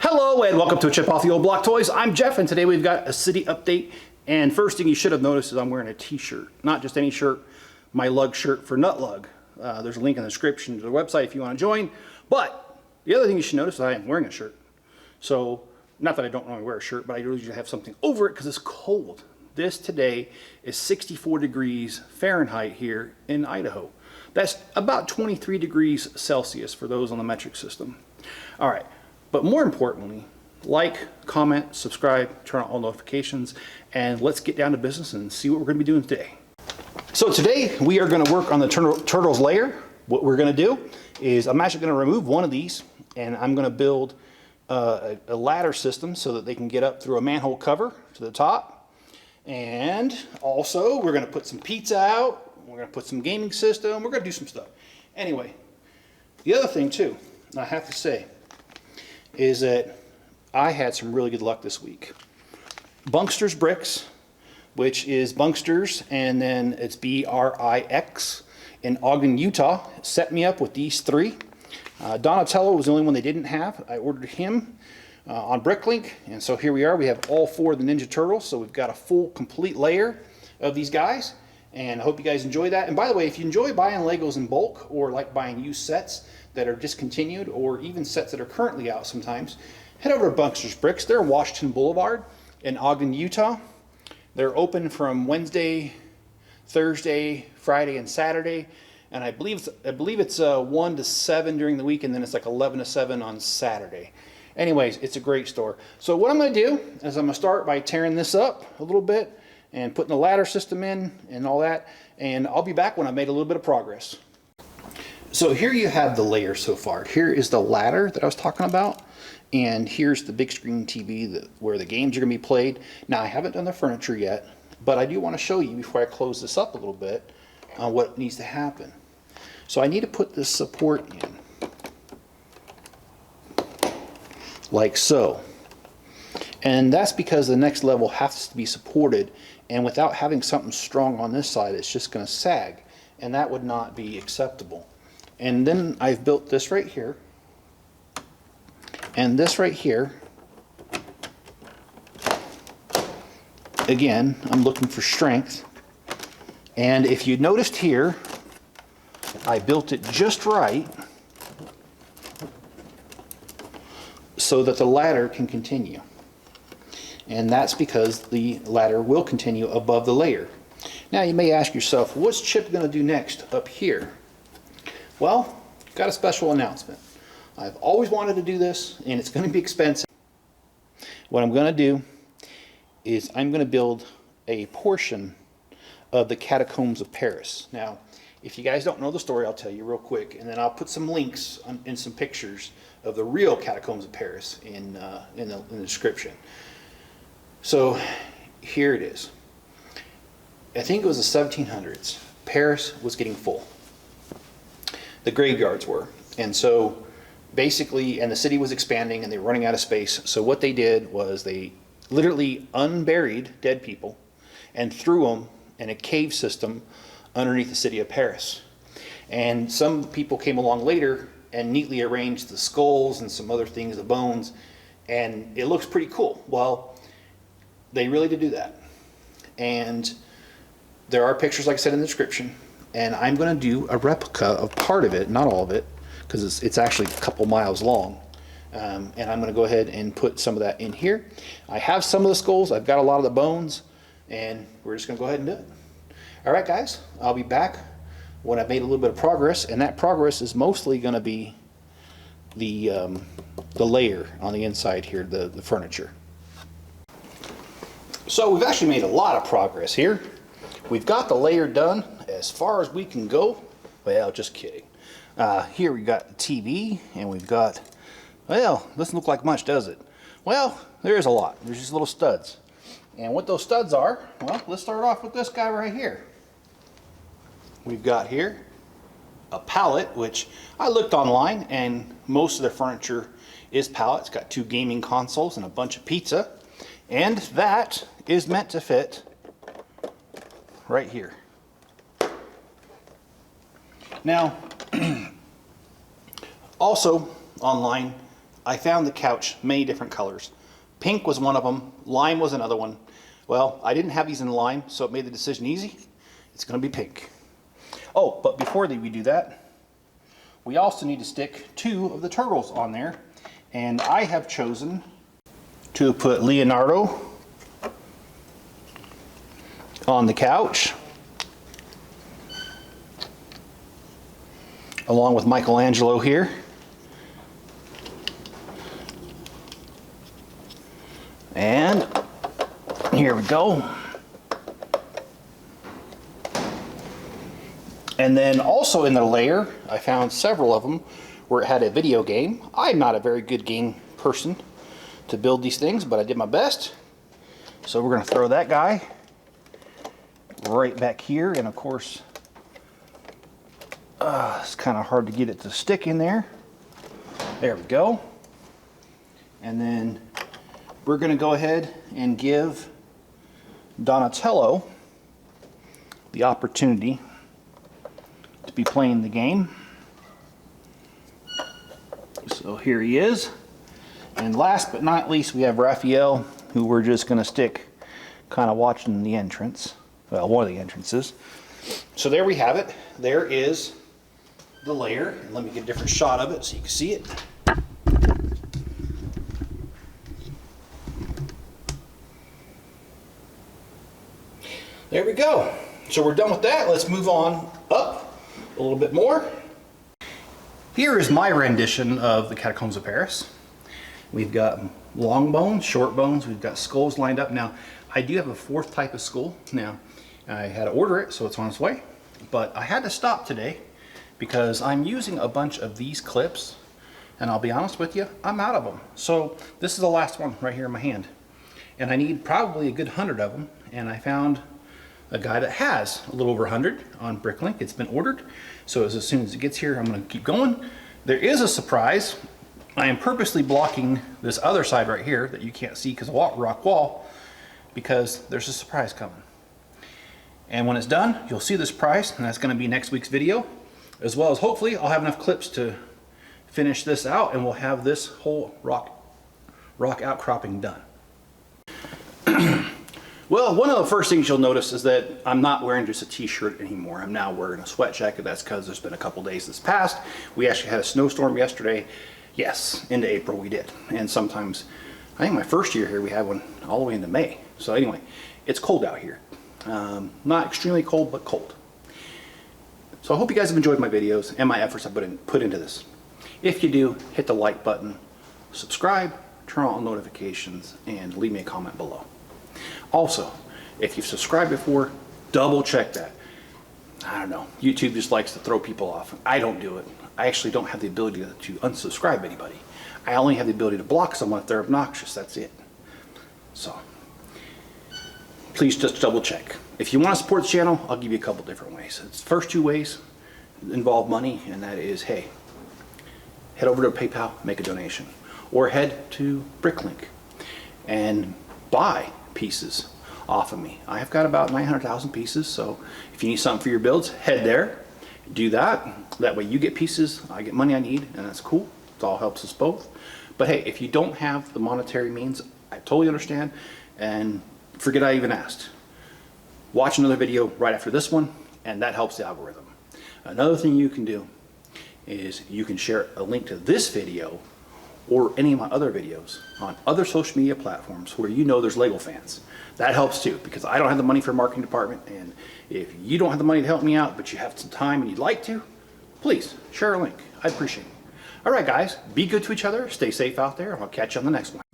Hello and welcome to a Chip Off the Old Block Toys. I'm Jeff and today we've got a city update. And first thing you should have noticed is I'm wearing a t-shirt. Not just any shirt, my lug shirt for Nut Lug. There's a link in the description to the website if you want to join. But the other thing you should notice is I am wearing a shirt. So, not that I don't normally wear a shirt, but I usually have something over it because it's cold. This today is 64 degrees Fahrenheit here in Idaho. That's about 23 degrees Celsius for those on the metric system. All right. But more importantly, like, comment, subscribe, turn on all notifications, and let's get down to business and see what we're going to be doing today. So today we are going to work on the turtles lair. What we're going to do is I'm actually going to remove one of these and I'm going to build a ladder system so that they can get up through a manhole cover to the top. And also we're going to put some pizza out. We're going to put some gaming system. We're going to do some stuff. Anyway, the other thing too, I have to say, is that I had some really good luck this week. Bungster's Brix, which is Bungster's and then it's B-R-I-X in Ogden, Utah, set me up with these three. Donatello was the only one they didn't have. I ordered him on Bricklink, and so here we are. We have all four of the Ninja Turtles, so we've got a full, complete layer of these guys, and I hope you guys enjoy that. And by the way, if you enjoy buying Legos in bulk or like buying used sets that are discontinued or even sets that are currently out sometimes, head over to Bungster's Brix. They're in Washington Blvd in Ogden, Utah. They're open from Wednesday, Thursday, Friday, and Saturday. And I believe it's 1 to 7 during the week, and then it's like 11 to 7 on Saturday. Anyways, it's a great store. So what I'm going to do is I'm going to start by tearing this up a little bit and putting the ladder system in and all that. And I'll be back when I've made a little bit of progress. So here you have the layer so far. Here is the ladder that I was talking about. And here's the big screen TV where the games are going to be played. Now, I haven't done the furniture yet, but I do want to show you before I close this up a little bit on what needs to happen. So I need to put this support in, like so. And that's because the next level has to be supported, and without having something strong on this side, it's just going to sag, and that would not be acceptable. And then I've built this right here, and this right here. Again, I'm looking for strength. And if you noticed here, I built it just right so that the ladder can continue. And that's because the ladder will continue above the layer. Now you may ask yourself, what's Chip going to do next up here? Well, got a special announcement. I've always wanted to do this, and it's going to be expensive. What I'm going to do is I'm going to build a portion of the Catacombs of Paris. Now, if you guys don't know the story, I'll tell you real quick, and then I'll put some links in some pictures of the real Catacombs of Paris in the description. So here it is. I think it was the 1700s. Paris was getting full. The graveyards were. And so basically, and the city was expanding and they were running out of space. So what they did was they literally unburied dead people and threw them in a cave system underneath the city of Paris. And some people came along later and neatly arranged the skulls and some other things, the bones, and it looks pretty cool. Well, they really did do that. And there are pictures, like I said, in the description, and I'm going to do a replica of part of it, not all of it, because it's actually a couple miles long. And I'm going to go ahead and put some of that in here. I have some of the skulls, I've got a lot of the bones, and we're just going to go ahead and do it. All right, guys, I'll be back when I've made a little bit of progress, and that progress is mostly going to be the layer on the inside here, the furniture. So we've actually made a lot of progress here. We've got the layer done as far as we can go. Well, just kidding. Here we've got the TV, and we've got, well, doesn't look like much, does it? Well, there's a lot. There's these little studs. And what those studs are, well, let's start off with this guy right here. We've got here a pallet, which I looked online, and most of their furniture is pallet. It's got 2 gaming consoles and a bunch of pizza. And that is meant to fit right here. Now, also online, I found the couch many different colors. Pink was one of them, lime was another one. Well, I didn't have these in lime, so it made the decision easy. It's gonna be pink. Oh, but before we do that, we also need to stick 2 of the turtles on there. And I have chosen to put Leonardo on the couch, along with Michelangelo here. And here we go. And then also in the lair, I found several of them where it had a video game. I'm not a very good game person to build these things, but I did my best. So we're gonna throw that guy right back here. And of course, it's kind of hard to get it to stick in there. There we go. And then we're going to go ahead and give Donatello the opportunity to be playing the game. So here he is. And last but not least, we have Raphael, who we're just going to stick kind of watching the entrance. Well, one of the entrances. So there we have it. There is the lair. And let me get a different shot of it so you can see it. There we go. So we're done with that. Let's move on up a little bit more. Here is my rendition of the Catacombs of Paris. We've got long bones, short bones, we've got skulls lined up. Now, I do have a 4th type of skull. Now, I had to order it, so it's on its way. But I had to stop today because I'm using a bunch of these clips, and I'll be honest with you, I'm out of them. So this is the last one right here in my hand. And I need probably a good 100 of them, and I found a guy that has a little over 100 on Bricklink. It's been ordered, so as soon as it gets here, I'm going to keep going. There is a surprise. I am purposely blocking this other side right here that you can't see because of rock wall, because there's a surprise coming. And when it's done, you'll see this price, and that's going to be next week's video, as well as hopefully I'll have enough clips to finish this out, and we'll have this whole rock outcropping done. Well, one of the first things you'll notice is that I'm not wearing just a t-shirt anymore. I'm now wearing a sweat jacket. That's because there's been a couple days this past. We actually had a snowstorm yesterday. Yes, into April we did. And sometimes, I think my first year here we had one all the way into May. So anyway, it's cold out here. Not extremely cold, but cold. So I hope you guys have enjoyed my videos and my efforts I put into this. If you do, hit the like button, subscribe, turn on notifications, and leave me a comment below. Also, if you've subscribed before, double check that. I don't know, YouTube just likes to throw people off. I don't do it. I actually don't have the ability to unsubscribe anybody. I only have the ability to block someone if they're obnoxious, that's it. So, please just double check. If you want to support the channel, I'll give you a couple different ways. The first 2 ways involve money, and that is, hey, head over to PayPal, make a donation. Or head to Bricklink and buy pieces off of me. I have got about 900,000 pieces, so if you need something for your builds, head there, do that. That way you get pieces, I get money I need, and that's cool. It all helps us both. But hey, if you don't have the monetary means, I totally understand, and forget I even asked. Watch another video right after this one, and that helps the algorithm. Another thing you can do is you can share a link to this video or any of my other videos on other social media platforms where you know there's Lego fans. That helps too, because I don't have the money for a marketing department, and if you don't have the money to help me out, but you have some time and you'd like to, please share a link. I'd appreciate it. All right, guys, be good to each other, stay safe out there, and I'll catch you on the next one.